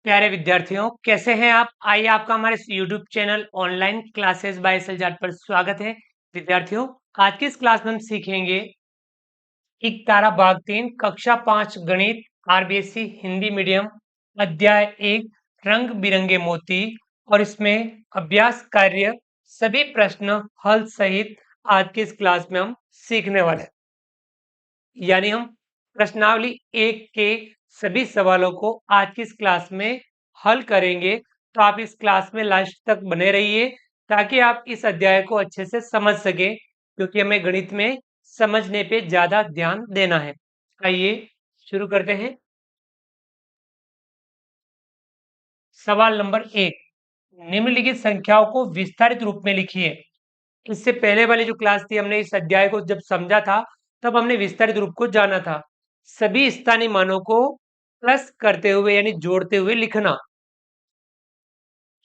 प्यारे विद्यार्थियों, कैसे हैं आप? आइए आपका हमारे इस YouTube channel online classes by SL Jat पर स्वागत है। विद्यार्थियों, आज की इस क्लास में हम सीखेंगे एक तारा भाग 3 कक्षा 5 गणित आरबीएससी हिंदी मीडियम अध्याय 1 रंग बिरंगे मोती और इसमें अभ्यास कार्य सभी प्रश्न हल सहित आज की इस क्लास में हम सीखने वाले हैं। यानी हम प्रश्नावली 1 के सभी सवालों को आज की इस क्लास में हल करेंगे। तो आप इस क्लास में लास्ट तक बने रहिए ताकि आप इस अध्याय को अच्छे से समझ सके, क्योंकि हमें गणित में समझने पे ज्यादा ध्यान देना है। आइए शुरू करते हैं। सवाल नंबर 1, निम्नलिखित संख्याओं को विस्तारित रूप में लिखिए। इससे पहले वाली जो क्लास थी, हमने इस अध्याय को जब समझा था तब हमने विस्तारित रूप को जाना था। सभी स्थानीय मानों को प्लस करते हुए यानी जोड़ते हुए लिखना।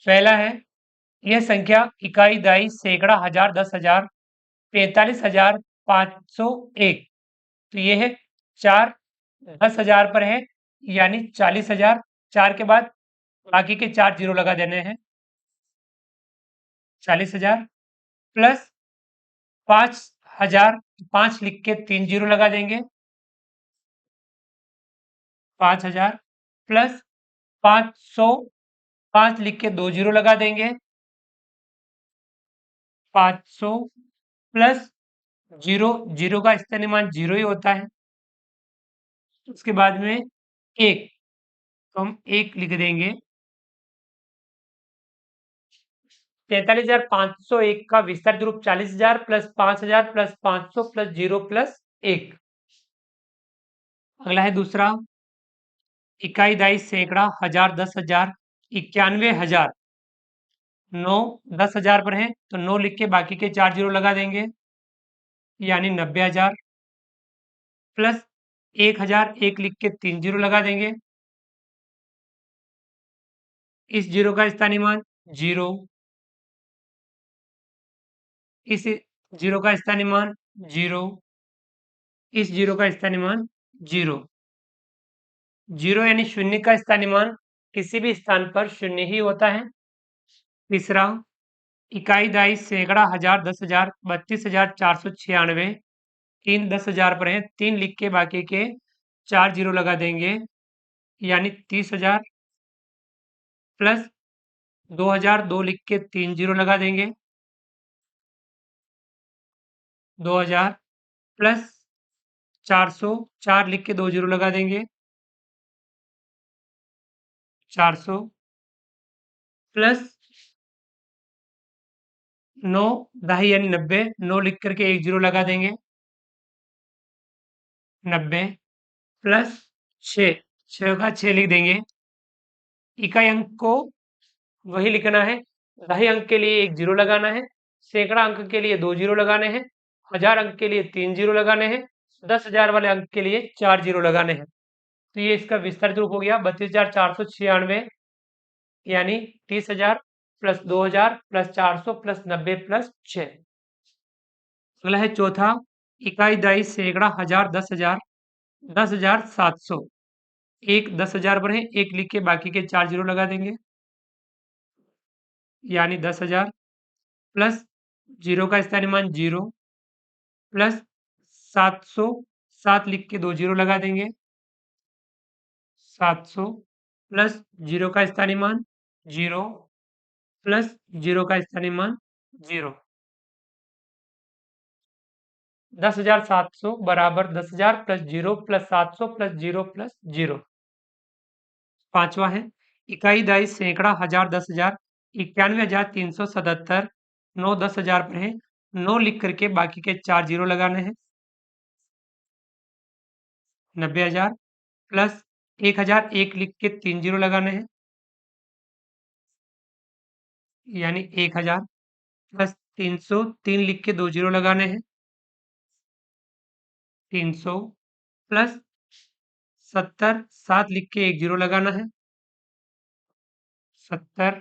पहला है, यह संख्या इकाई, दाई, सैकड़ा, हजार, 10,000, 45,501। तो ये है 4, 10,000 पर है यानी 40,000। 4 के बाद बाकी के 4 जीरो लगा देने हैं। 40,000 प्लस 5,000, 5 लिख के 3 जीरो लगा देंगे। 5,000 प्लस 500, 5 लिख के 2 जीरो लगा देंगे। 500 प्लस जीरो, जीरो का स्थानीय मान जीरो ही होता है। उसके बाद में 1, तो हम 1 लिख देंगे। 43,501 का विस्तारित रूप 40,000 plus 5,000 plus 500 plus zero plus 1। अगला है दूसरा, इकाई, दाई, सैकड़ा, हजार, 10,000, 91,000। 9 10,000 पर है तो 9 लिख के बाकी के 4 जीरो लगा देंगे यानी 90,000 प्लस 1,000, 1 लिख के 3 जीरो लगा देंगे। इस जीरो का स्थानीय मान जीरो, इस जीरो का स्थानीय मान जीरो, इस जीरो का स्थानीय मान जीरो। जीरो यानी शून्य का स्थानीय मान किसी भी स्थान पर शून्य ही होता है। तीसरा, इकाई, दाई, सैकड़ा, हजार, 10,000, 32,496। 3 10,000 पर है, 3 लिख के बाकी के 4 जीरो लगा देंगे यानी 30,000 प्लस 2,000, 2 लिख के 3 जीरो लगा देंगे। 2,000 प्लस 400, 4 लिख के 2 जीरो लगा देंगे। 400 प्लस 9 दहाई यानी 90, 9 लिख करके 1 जीरो लगा देंगे। 90 प्लस 6, 6 का 6 लिख देंगे। इकाई अंक को वही लिखना है। दहाई अंक के लिए 1 जीरो लगाना है, सैकड़ा अंक के लिए 2 जीरो लगाने हैं, हजार अंक के लिए 3 जीरो लगाने हैं, 10,000 वाले अंक के लिए 4 जीरो लगाने हैं। तो ये इसका विस्तारित रूप हो गया 32,496 यानी 30,000 प्लस 2,000 प्लस 400 प्लस 90 प्लस 6। अगला है चौथा, इकाई, दाई, सैकड़ा, हजार, 10,000, 10,700। 1 10,000 पर है, 1 लिख के बाकी के 4 जीरो लगा देंगे यानी 10,000 प्लस जीरो का स्थानीय मान जीरो प्लस 700, 7 लिख के 2 जीरो लगा देंगे। 700 प्लस जीरो का स्थानीय मान जीरो प्लस जीरो का स्थानीय मान जीरो। 10,700 बराबर 10,000 plus zero plus 700 plus zero plus zero. पांचवा है, इकाई, दाई, सैकड़ा, हजार, 10,000, 91,377। 9 10,000 पर है, 9 लिख करके बाकी के 4 जीरो लगाने हैं। 90,000 प्लस 1,000, 1 लिख के 3 जीरो लगाने हैं यानी 1,000 प्लस 300, 3 लिख के 2 जीरो लगाने हैं 300 प्लस 70, 7 लिख के 1 जीरो लगाना है 70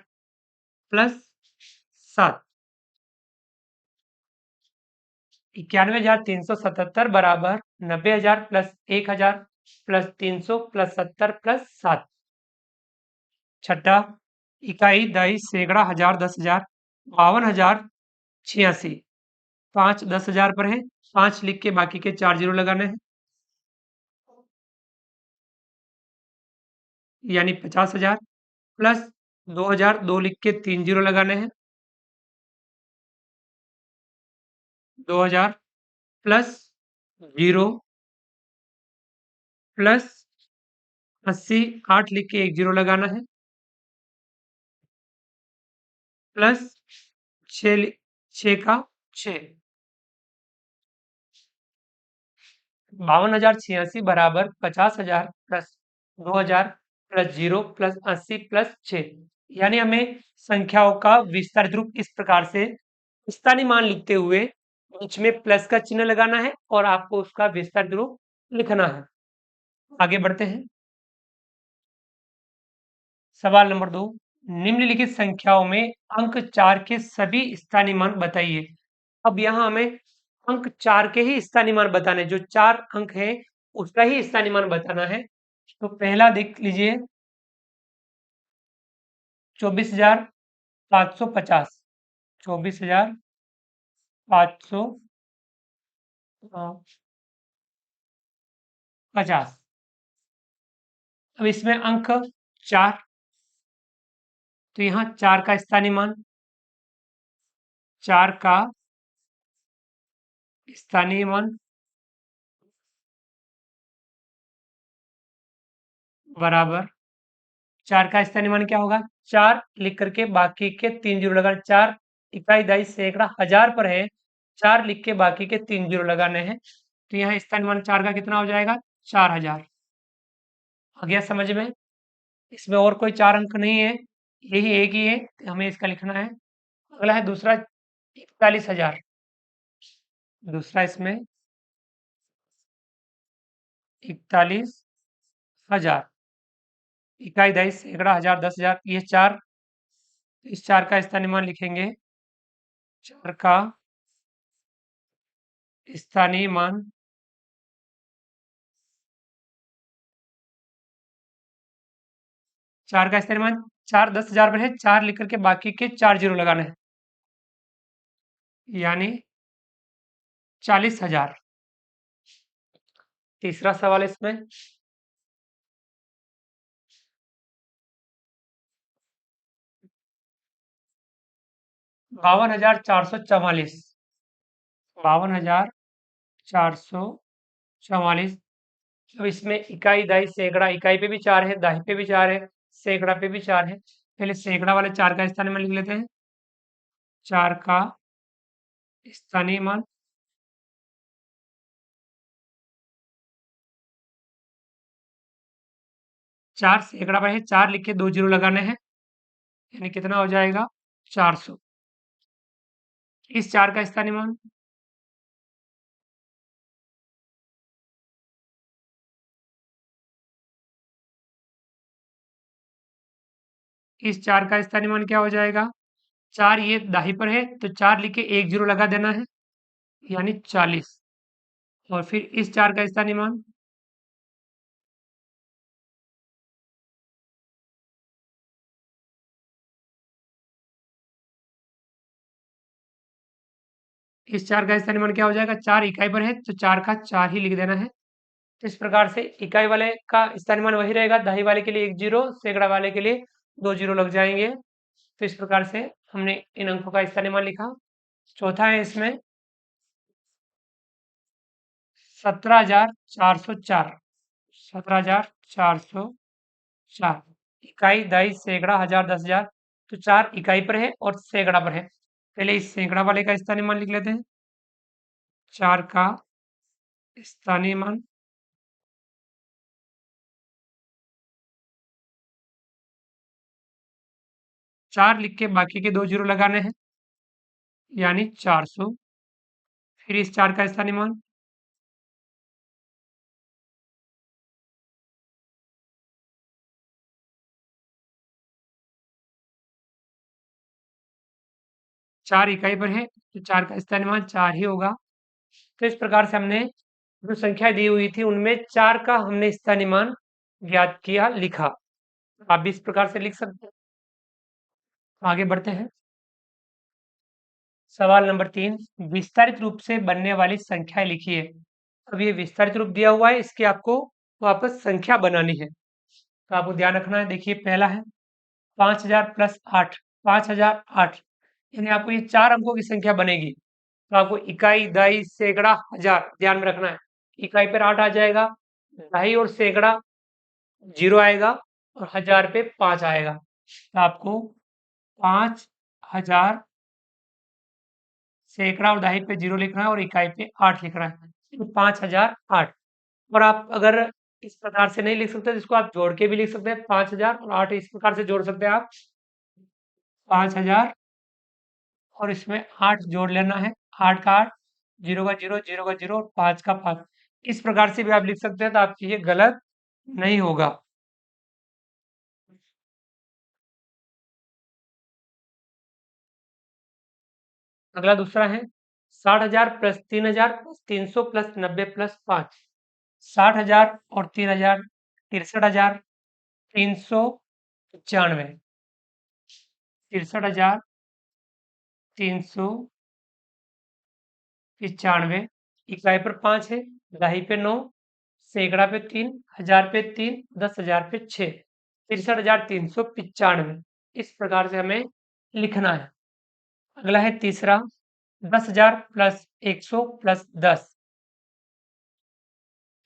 प्लस 7। 91,377 बराबर 90,000 प्लस 1,000 प्लस 300 प्लस 70 प्लस 7। छठा, इकाई, दहाई, सैकड़ा, हजार, 10,000, 52,000, 86। 5 10,000 पर है, 5 लिख के बाकी के 4 जीरो लगाने हैं, यानी 50,000 प्लस 2,000, 2 लिख के 3 जीरो लगाने हैं, 2,000 प्लस जीरो प्लस 80, 8 लिख के 1 जीरो लगाना है, प्लस 6 6 का 6, 52,086 बराबर 50,000 plus 2,000 plus zero plus 80 plus 6। यानी हमें संख्याओं का विस्तारित रूप इस प्रकार से स्थानीय मान लिखते हुए बीच में प्लस का चिन्ह लगाना है और आपको उसका विस्तारित रूप लिखना है। आगे बढ़ते हैं। सवाल नंबर 2, निम्नलिखित संख्याओं में अंक 4 के सभी स्थानीय मान बताइए। अब यहाँ हमें अंक 4 के ही स्थानीय मान बताने, जो 4 अंक है उसका ही स्थानीय मान बताना है। तो पहला देख लीजिए, 24,550, 24,550। अब इसमें अंक 4, तो यहाँ 4 का स्थानीय मान, 4 का स्थानीय मान बराबर, 4 का स्थानीय मान क्या होगा, 4 लिख करके बाकी के 3 जीरो लगाने, 4 इकाई, दहाई, सैकड़ा, हजार पर है, 4 लिख के बाकी के 3 जीरो लगाने हैं। तो यहाँ स्थानीय मान 4 का कितना हो जाएगा, 4,000। आ गया समझ में? इसमें और कोई 4 अंक नहीं है, यही एक ही है, हमें इसका लिखना है। अगला है दूसरा, 41,000। दूसरा इसमें 41,000, इकाई, दहाई, सैकड़ा, हजार, 10,000, ये 4, इस 4 का स्थानीय मान लिखेंगे, 4 का स्थानीय मान 4 का स्थानीय मान 4 10,000 पर है, 4 लिख करके बाकी के 4 जीरो लगाने हैं, यानी 40,000। तीसरा सवाल इसमें, 52,444, 52,444। अब इसमें इकाई, दहाई, सैकड़ा, इकाई पे भी 4 है, दहाई पे भी 4 है, सैकड़ा पे भी 4 है। पहले सैकड़ा वाले 4 का स्थानीय मान लिख लेते हैं, 4 का स्थानीय मान 4 सैकड़ा पर है, 4 लिख के 2 जीरो लगाने हैं, यानी कितना हो जाएगा, 400। इस 4 का स्थानीय मान, इस 4 का स्थानीय मान क्या हो जाएगा, 4 ये दाही पर है तो 4 लिख के 1 जीरो लगा देना है, यानी 40। और फिर इस 4 का स्थानीय मान, इस 4 का स्थानीय मान क्या हो जाएगा, 4 इकाई पर है तो 4 का 4 ही लिख देना है। तो इस प्रकार से इकाई वाले का स्थानीय मान वही रहेगा, दाही वाले के लिए 1 जीरो, सैकड़ा वाले के लिए 2 जीरो लग जाएंगे। तो इस प्रकार से हमने इन अंकों का स्थानीय मान लिखा। चौथा है इसमें 17,404, 17,404, इकाई, दहाई, सैकड़ा, हजार, 10,000। तो 4 इकाई पर है और सैकड़ा पर है। पहले इस सैकड़ा वाले का स्थानीय मान लिख लेते हैं, 4 का स्थानीय मान 4 लिख के बाकी के 2 जीरो लगाने हैं, यानी 400। फिर इस 4 का स्थानीय मान, 4 इकाई पर है तो 4 का स्थानीय मान 4 ही होगा। तो इस प्रकार से हमने जो संख्या दी हुई थी उनमें 4 का हमने स्थानीय मान ज्ञात किया, लिखा। आप भी इस प्रकार से लिख सकते हैं। आगे बढ़ते हैं। सवाल नंबर 3, विस्तारित रूप से बनने वाली संख्याएं लिखिए। अब ये विस्तारित रूप दिया हुआ है, इसकी आपको वापस संख्या बनानी है। तो आपको ध्यान रखना है। देखिए पहला है 5000 प्लस 8, 5008, यानी आपको ये 4 अंकों की संख्या बनेगी। तो आपको इकाई, दहाई, सैकड़ा, हजार ध्यान में रखना है। इकाई पर 8 आ जाएगा, दहाई और सैकड़ा 0 आएगा, और हजार पे 5 आएगा। तो आपको 5000 सैकड़ा और दहाई पे 0 लिखना है, और इकाई पे 8 लिखना है। तो 5008। और आप अगर इस प्रकार से नहीं लिख सकते तो इसको आप जोड़ के भी लिख सकते हैं। 5000 और 8 इस प्रकार से जोड़ सकते हैं आप। 5000 और इसमें 8 जोड़ लेना है। 8 का 8, 0 का 0, 0 का 0 और 5 का 5। इस प्रकार से भी आप लिख सकते हैं, तो आपकी ये गलत नहीं होगा। अगला दूसरा है 60,000 प्लस 3,000 प्लस 300 प्लस 90 प्लस 5। 60,000 और 3,000 63,000 395। 63,395 इकाई पर 5 है, दहाई पे 9, सैकड़ा पे 3, हजार पे 3, 10,000 पे 6, 63,395। इस प्रकार से हमें लिखना है। अगला है तीसरा 10,000 प्लस 100 प्लस 10।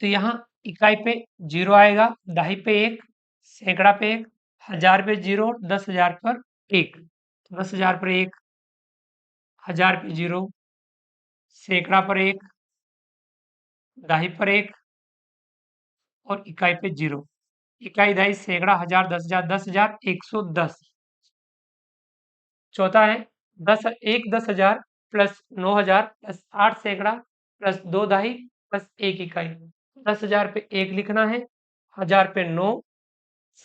तो यहाँ इकाई पे 0 आएगा, दहाई पे 1, सैकड़ा पे 1, हजार पे 0, 10,000 पर 1। 10,000 पर 1, हजार पे 0, सैकड़ा पर 1, दहाई पर 1 और इकाई पे 0। इकाई, दहाई, सैकड़ा, हजार, 10,000, 10,000, 110। चौथा है 10,000 प्लस 9,000 प्लस 8 सैकड़ा प्लस 2 दहाई प्लस 1 इकाई। 10,000 पे 1 लिखना है, हजार पे 9,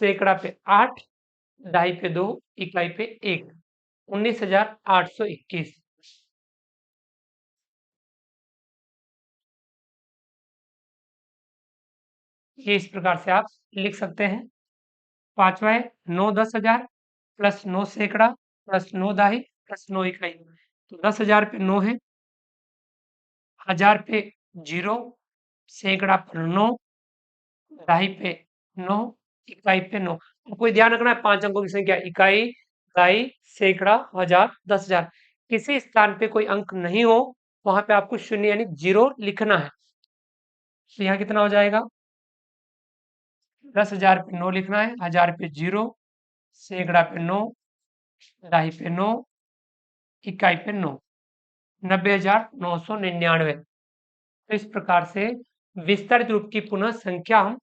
सैकड़ा पे 8, दहाई पे 2, इकाई पे 1, 19,821। ये इस प्रकार से आप लिख सकते हैं। पांचवा है 9-10,000 प्लस 9 सैकड़ा प्लस 9 दहाई प्लस 9 इकाई। तो 10,000 पे 9 है, हजार पे 0, सैकड़ा पर 9, दहाई पे 9, इकाई पे 9। आपको ध्यान रखना है 5 अंकों की संख्या, इकाई, दहाई, सैकड़ा, हजार, 10,000। किसी स्थान पे कोई अंक नहीं हो, वहां पे आपको शून्य यानी 0 लिखना है। तो यहाँ कितना हो जाएगा? 10,000 पे 9 लिखना है, हजार पे 0, सैकड़ा पे 9, दहाई पे 9, इकाई पे 9, 90,999। तो इस प्रकार से विस्तारित रूप की पुनः संख्या हम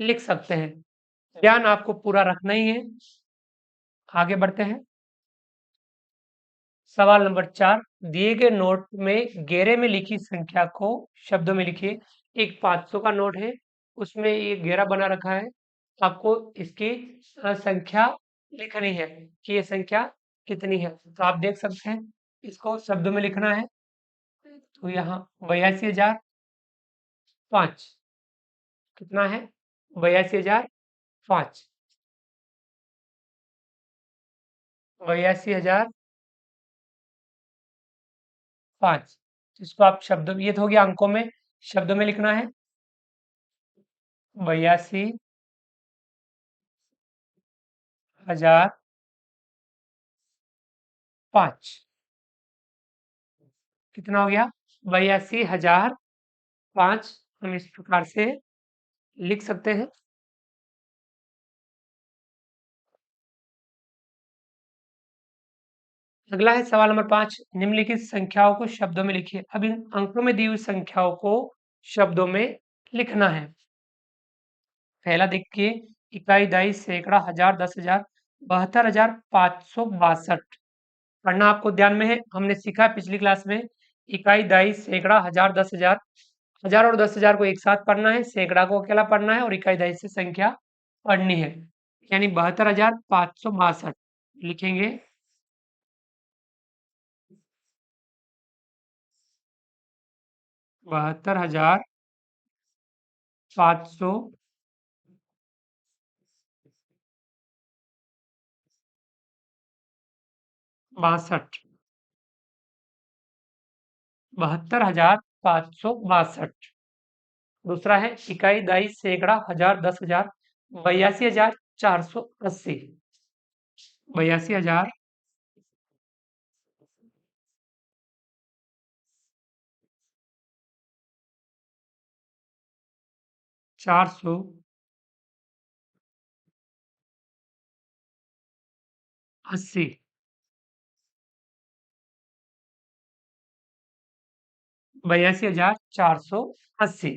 लिख सकते हैं। ध्यान आपको पूरा रखना ही है। आगे बढ़ते हैं। सवाल नंबर 4, दिए गए नोट में घेरे में लिखी संख्या को शब्दों में लिखिए। एक 500 का नोट है, उसमें ये घेरा बना रखा है। आपको इसकी संख्या लिखनी है कि ये संख्या कितनी है। तो आप देख सकते हैं, इसको शब्दों में लिखना है। तो यहाँ 82,005 कितना है? 82,005। 82,005। इसको आप शब्दों में, ये तो हो गया अंकों में, शब्दों में लिखना है। 82,005 कितना हो गया? 82,005 हम इस प्रकार से लिख सकते हैं। अगला है सवाल नंबर 5, निम्नलिखित संख्याओं को शब्दों में लिखिए। अब इन अंकों में दी हुई संख्याओं को शब्दों में लिखना है। पहला देखिए, इकाई, दहाई, सैकड़ा, हजार, 10,000, 72,562। पढ़ना आपको ध्यान में है, हमने सीखा है पिछली क्लास में। इकाई, दहाई, सैकड़ा, हजार, 10,000, हजार और 10,000 को एक साथ पढ़ना है, सैकड़ा को अकेला पढ़ना है, और इकाई, दहाई से संख्या पढ़नी है। यानी 72,562 लिखेंगे। 72,562 62, 72,562। दूसरा है इकाई, दाई, सैकड़ा, हजार, 10,000, 82,480। 82,480। 82,480।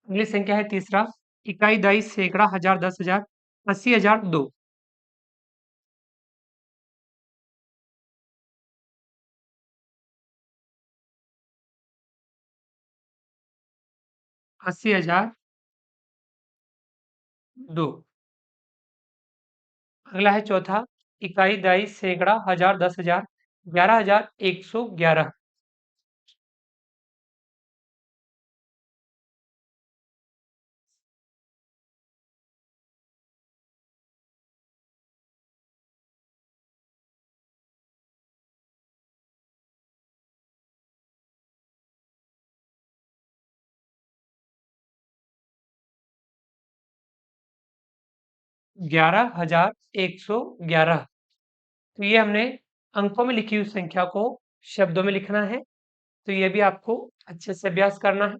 अगली संख्या है तीसरा, इकाई, दाई, सैकड़ा, हजार, 10,000, 80,002। 80,002। अगला है चौथा, इकाई, दाई, सैकड़ा, हजार, 10,000, 11,111। 11,111। तो ये हमने अंकों में लिखी हुई संख्या को शब्दों में लिखना है, तो ये भी आपको अच्छे से अभ्यास करना है।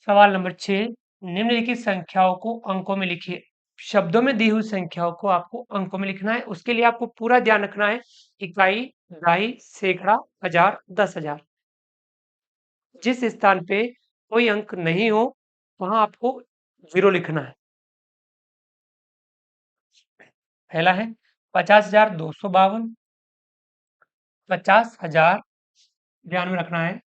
सवाल नंबर 6, निम्नलिखित संख्याओं को अंकों में लिखिए। शब्दों में दी हुई संख्याओं को आपको अंकों में लिखना है, उसके लिए आपको पूरा ध्यान रखना है। इकाई, दाई, सैकड़ा, हजार, 10,000। जिस स्थान पे कोई अंक नहीं हो वहां आपको 0 लिखना है। पहला है 50,252, 50,000, ध्यान में रखना है,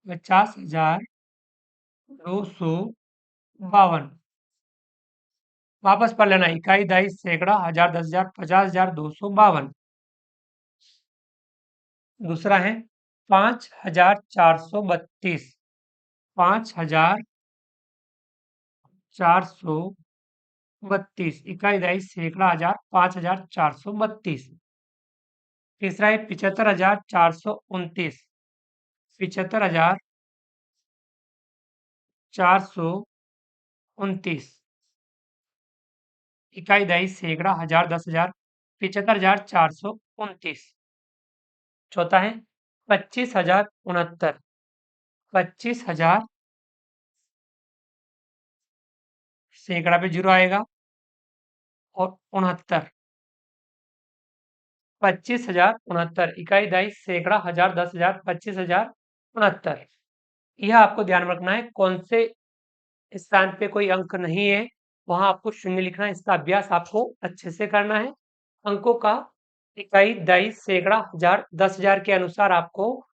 50,252। वापस पढ़ लेना, इकाई, दाई, सैकड़ा, हजार, 10,000, 50,252। दूसरा है 5,432, 5,432, इकाई, दाई, सैकड़ा, हजार, 5,432। तीसरा है 75,429, 75,429, इकाई, दाई, सैकड़ा, हजार, 10,000, 75,429। चौथा है 25,069, 25,000, सैकड़ा पे 0 आएगा, और 69, 25,069, इकाई, दाई, सैकड़ा, हजार, 10,000, 25,069। यह आपको ध्यान में रखना है, कौन से स्थान पे कोई अंक नहीं है वहां आपको शून्य लिखना है। इसका अभ्यास आपको अच्छे से करना है। अंकों का इकाई, दाई, सैकड़ा, हजार, 10,000 के अनुसार आपको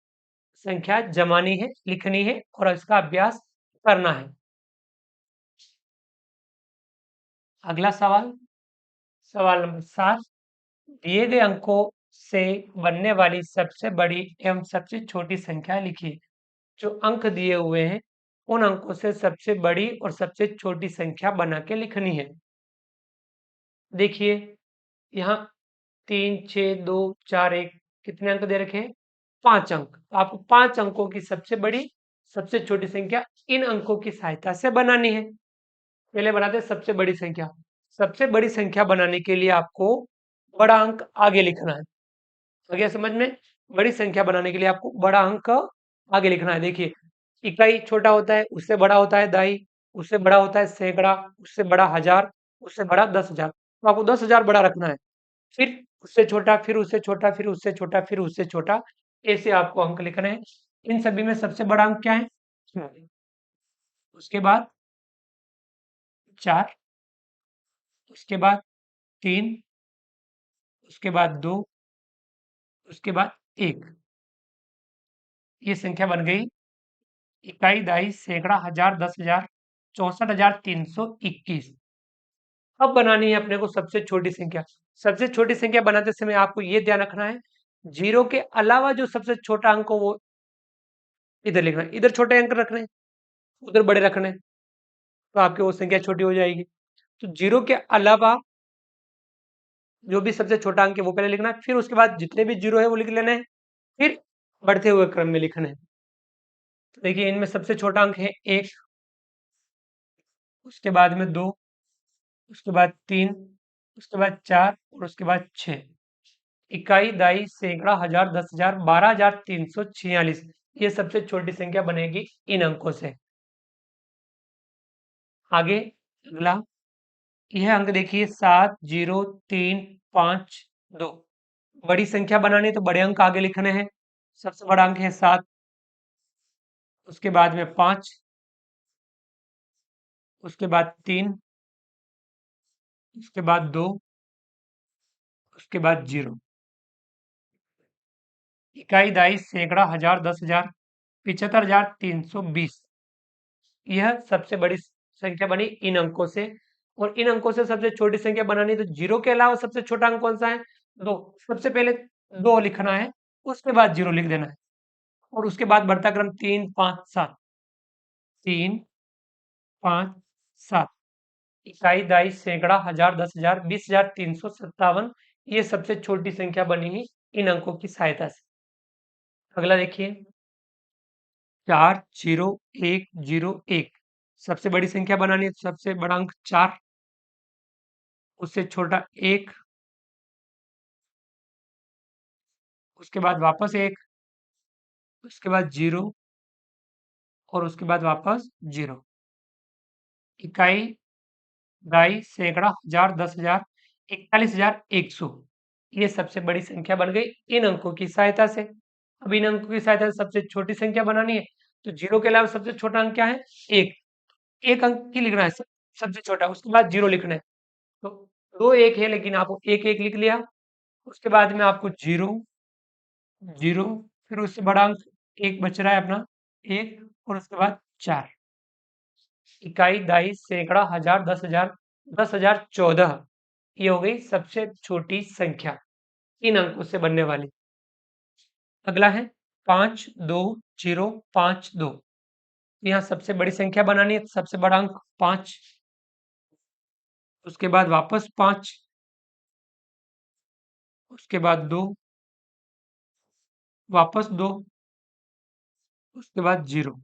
संख्या जमानी है, लिखनी है, और इसका अभ्यास करना है। अगला सवाल, सवाल नंबर 7, दिए गए अंकों से बनने वाली सबसे बड़ी एवं सबसे छोटी संख्या लिखिए। जो अंक दिए हुए हैं उन अंकों से सबसे बड़ी और सबसे छोटी संख्या बना के लिखनी है। देखिए यहाँ 3, 6, 2, 4, 1, कितने अंक दे रखे हैं? 5 अंक। तो आपको 5 अंकों की सबसे बड़ी, सबसे छोटी संख्या इन अंकों की सहायता से बनानी है। पहले बनाते हैं सबसे बड़ी संख्या। सबसे बड़ी संख्या बनाने के लिए आपको बड़ा अंक आगे लिखना है। आ गया समझ में? बड़ी संख्या बनाने के लिए आपको बड़ा अंक आगे लिखना है। देखिए, इकाई छोटा होता है, उससे बड़ा होता है दाई, उससे बड़ा होता है सैकड़ा, उससे बड़ा हजार, उससे बड़ा 10,000। तो आपको 10,000 बड़ा रखना है। फिर उससे छोटा, फिर उससे छोटा, फिर उससे छोटा, फिर उससे छोटा, ऐसे आपको अंक लिखने हैं। इन सभी में सबसे बड़ा अंक क्या है? 4। उसके बाद 4, उसके बाद 3, उसके बाद 2, उसके बाद 1। ये संख्या बन गई इकाई, दाई, सैकड़ा, हजार, 10,000, 64,321। अब बनानी है अपने को सबसे छोटी संख्या। सबसे छोटी संख्या बनाते समय आपको ये ध्यान रखना है, 0 के अलावा जो सबसे छोटा अंक हो वो इधर लिखना है। इधर छोटे अंक रखने हैं, उधर बड़े रखने हैं, तो आपकी वो संख्या छोटी हो जाएगी। तो 0 के अलावा जो भी सबसे छोटा अंक है वो पहले लिखना है, फिर उसके बाद जितने भी जीरो है वो लिख लेना है, फिर बढ़ते हुए क्रम में लिखना है। तो देखिए इनमें सबसे छोटा अंक है 1, उसके बाद में 2, उसके बाद 3, उसके बाद 4 और उसके बाद 6। इकाई, दाई, सैकड़ा, हजार, 10,000, 12,346, ये सबसे छोटी संख्या बनेगी इन अंकों से। आगे अगला, यह अंक देखिए 7,0,3,5,2। बड़ी संख्या बनानी है तो बड़े अंक आगे लिखने हैं। सबसे बड़ा अंक है 7, उसके बाद में 5, उसके बाद 3, उसके बाद 2, उसके बाद 0। इकाई, दाई, सैकड़ा, हजार, 10,000, 75,320, यह सबसे बड़ी संख्या बनी इन अंकों से। और इन अंकों से सबसे छोटी संख्या बनानी है तो जीरो के अलावा सबसे छोटा अंक कौन सा है? 2। सबसे पहले 2 लिखना है, उसके बाद 0 लिख देना है, और उसके बाद बढ़ता क्रम 3, 5, 7, 3, 5, 7। इकाई, दाई, सैकड़ा, हजार, 10,000, 20,357, ये सबसे छोटी संख्या बनी है इन अंकों की सहायता से। अगला देखिए 4,0,1,0,1, सबसे बड़ी संख्या बनानी है तो सबसे बड़ा अंक 4, उससे छोटा 1, उसके बाद वापस 1, उसके बाद 0 और उसके बाद वापस 0। इकाई, दाई, सैकड़ा, हजार, 10,000, 41,100, ये सबसे बड़ी संख्या बन गई इन अंकों की सहायता से। अब इन अंकों की सहायता से सबसे छोटी संख्या बनानी है तो 0 के अलावा सबसे छोटा अंक क्या है? 1। एक अंक ही लिखना है सबसे छोटा, उसके बाद 0 लिखना है। तो 2 1 है लेकिन आप 1 1 लिख लिया, उसके बाद में आपको 0 0, फिर उससे बड़ा अंक 1 बच रहा है अपना 1, और उसके बाद 4। इकाई, दाई, सैकड़ा, हजार, 10,000, 10,014, ये हो गई सबसे छोटी संख्या इन अंकों से बनने वाली। अगला है 5,2,0,5,2, यहाँ सबसे बड़ी संख्या बनानी है तो सबसे बड़ा अंक 5, उसके बाद वापस 5, उसके बाद 2, वापस 2, उसके बाद 0।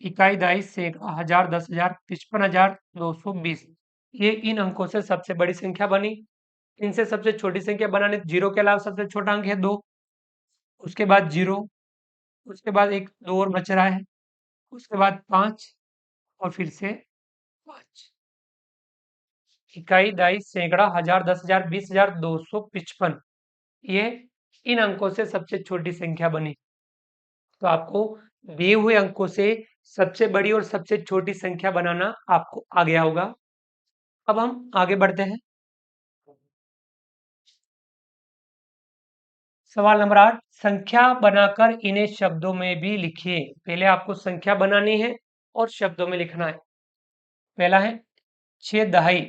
इकाई, दाई, सैकड़ा, हजार, 10,000, 55,220, ये इन अंकों से सबसे बड़ी संख्या बनी। इनसे सबसे छोटी संख्या बनाने 0 के अलावा सबसे छोटा अंक है 2, उसके बाद 0, उसके बाद एक 2 और बच रहा है, उसके बाद 5 और फिर से 5। इकाई, दाई, सैकड़ा, हजार, 10,000, 20,255, ये इन अंकों से सबसे छोटी संख्या बनी। तो आपको दिए हुए अंकों से सबसे बड़ी और सबसे छोटी संख्या बनाना आपको आ गया होगा। अब हम आगे बढ़ते हैं। सवाल नंबर 8, संख्या बनाकर इन्हें शब्दों में भी लिखिए। पहले आपको संख्या बनानी है और शब्दों में लिखना है। पहला है 6 दहाई,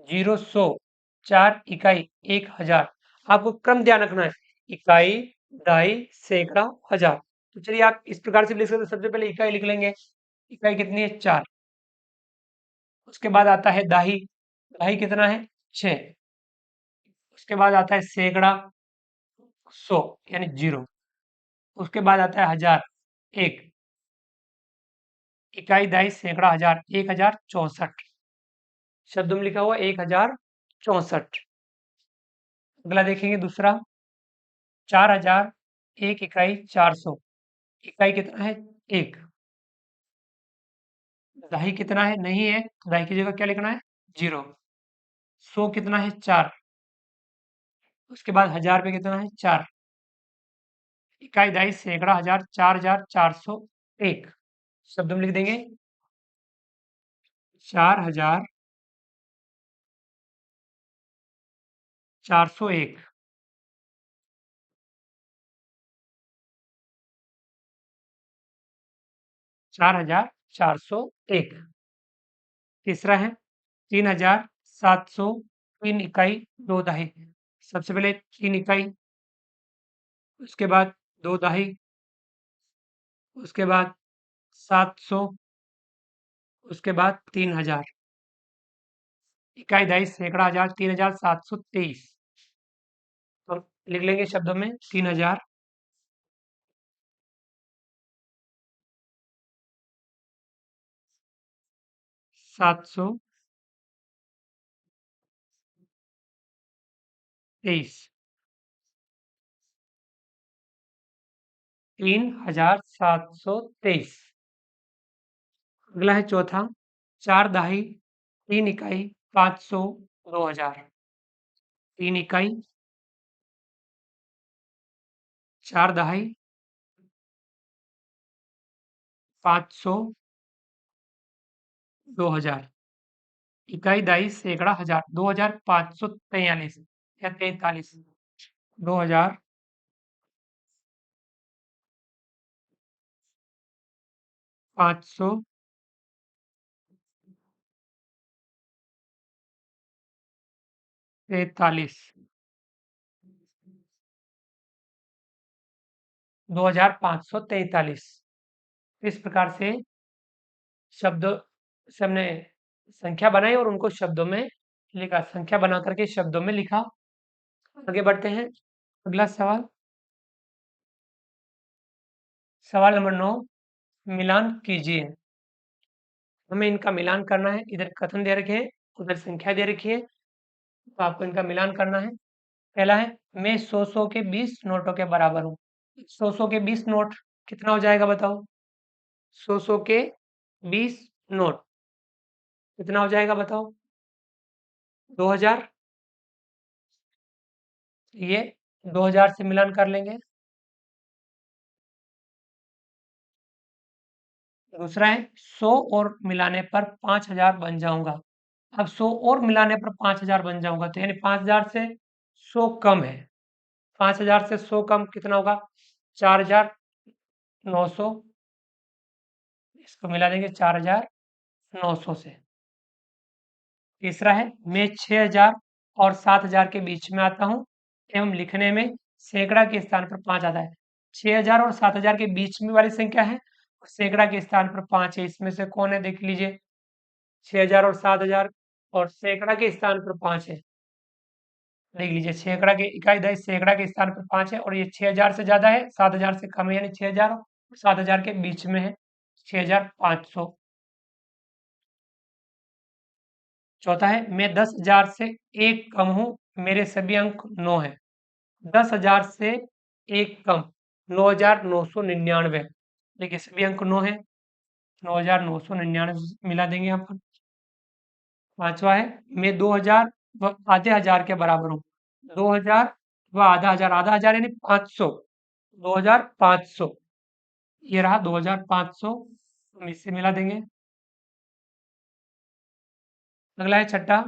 0 100, 4 इकाई, 1 हजार। आपको क्रम ध्यान रखना है, इकाई, दहाई, सैकड़ा, हजार। तो चलिए आप इस प्रकार से भी लिख सकते हैं। सबसे पहले इकाई लिख लेंगे, इकाई कितनी है? 4। उसके बाद आता है दाही, दाही कितना है? 6। उसके बाद आता है सैकड़ा, 100 यानी 0। उसके बाद आता है हजार, 1। इकाई, दाई, सैकड़ा, हजार, 1,064, शब्द में लिखा हुआ 1,064। अगला देखेंगे दूसरा 4,000, 1 इकाई, 400, इकाई कितना है? 1। दाही कितना है? नहीं है, तो दाही की जगह क्या लिखना है? 0। 100 कितना है? 4। उसके बाद हजार पे कितना है? 4। इकाई, दाई, सैकड़ा, हजार, 4,401, शब्द में लिख देंगे 4,401। 4,401। तीसरा है 3,700, 3 इकाई, 2 दहाई। सबसे पहले 3 इकाई, उसके बाद 2 दहाई, उसके बाद 700, उसके बाद 3,000। इकाई, दहाई, सैकड़ा, हजार, 3723। तो लिख लेंगे शब्दों में 3000, 723। 3723। अगला है चौथा, 4 दहाई, 3 इकाई, 500, 2000। 3 इकाई, 4 दहाई, 500, 2000। इकाई, दहाई, सैकड़ा, हजार, 2543 या 43। 2543। 2543। इस प्रकार से शब्दों से हमने संख्या बनाई और उनको शब्दों में लिखा, संख्या बना करके शब्दों में लिखा। आगे बढ़ते हैं। अगला सवाल, सवाल नंबर 9, मिलान कीजिए। हमें इनका मिलान करना है। इधर कथन दे रखे हैं, उधर संख्या दे रखी है, तो आपको इनका मिलान करना है। पहला है, मैं 100 के 20 नोटों के बराबर हूँ। 100 के 20 नोट कितना हो जाएगा बताओ? 100 के 20 नोट कितना हो जाएगा बताओ? 2000। ये 2000 से मिलान कर लेंगे। दूसरा है, 100 और मिलाने पर 5000 बन जाऊंगा। अब 100 और मिलाने पर 5000 बन जाऊंगा, तो यानी 5000 से 100 कम है। 5000 से 100 कम कितना होगा? 4900। इसको मिला देंगे 4900 से। तीसरा है, मैं 6000 और 7000 के बीच में आता हूँ एवं लिखने में सैकड़ा के स्थान पर 5 आता है। 6000 और 7000 के बीच में वाली संख्या है और सैकड़ा के स्थान पर 5 है। इसमें से कौन है देख लीजिए। 6000 और 7000 और सैकड़ा के स्थान पर 5 है। देख लीजिए, सैकड़ा के इकाई, दहाई, सैकड़ा के स्थान पर 5 है और ये 6000 से ज्यादा है, 7000 से कम है, यानी 6000 और 7000 के बीच में है, 6500। चौथा है, मैं 10,000 से एक कम हूँ, मेरे सभी अंक 9 है। 10,000 से एक कम, 9,999। देखिए सभी अंक 9 है, 9,999 मिला देंगे यहाँ पर। पांचवा है, मैं 2000 व आधे हजार के बराबर हूँ। 2000 व आधा हजार, आधा हजार यानी 500। 2500, ये रहा 2500, हम इससे मिला देंगे। अगला है छठा,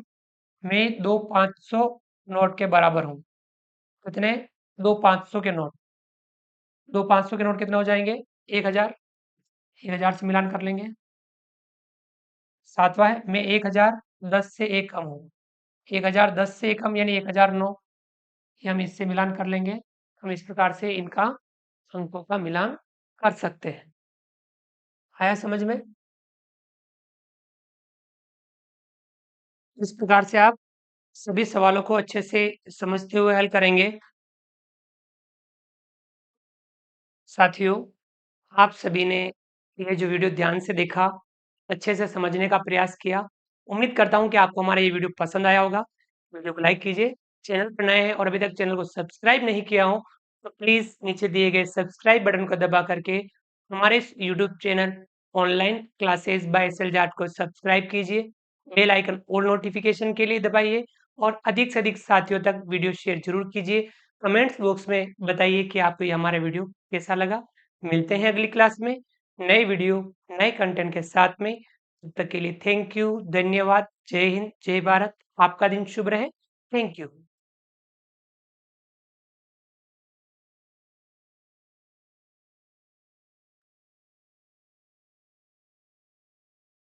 मैं दो 500 नोट के बराबर हूँ। कितने? दो 500 के नोट। दो 500 के नोट कितने हो जाएंगे? 1000। 1000 से मिलान कर लेंगे। सातवां है, मैं 1010 से एक कम हूँ। 1010 से एक कम यानी 1009। ये हम इससे मिलान कर लेंगे। हम इस प्रकार से इनका अंकों का मिलान कर सकते हैं। आया समझ में? इस प्रकार से आप सभी सवालों को अच्छे से समझते हुए हल करेंगे। साथियों, आप सभी ने ये जो वीडियो ध्यान से देखा, अच्छे से समझने का प्रयास किया। उम्मीद करता हूँ कि आपको हमारा ये वीडियो पसंद आया होगा। वीडियो को लाइक कीजिए। चैनल पर नए हैं और अभी तक चैनल को सब्सक्राइब नहीं किया हो, तो प्लीज़ नीचे दिए गए सब्सक्राइब बटन को दबा करके हमारे इस YouTube channel online classes by SL Jat को सब्सक्राइब कीजिए। बेल आइकन ऑल नोटिफिकेशन के लिए दबाइए और अधिक से अधिक साथियों तक वीडियो शेयर ज़रूर कीजिए। कमेंट्स बॉक्स में बताइए कि आपको ये हमारा वीडियो कैसा लगा। मिलते हैं अगली क्लास में नए वीडियो, नए कंटेंट के साथ में। तब तक के लिए थैंक यू, धन्यवाद, जय हिंद, जय भारत। आपका दिन शुभ रहे। Thank you.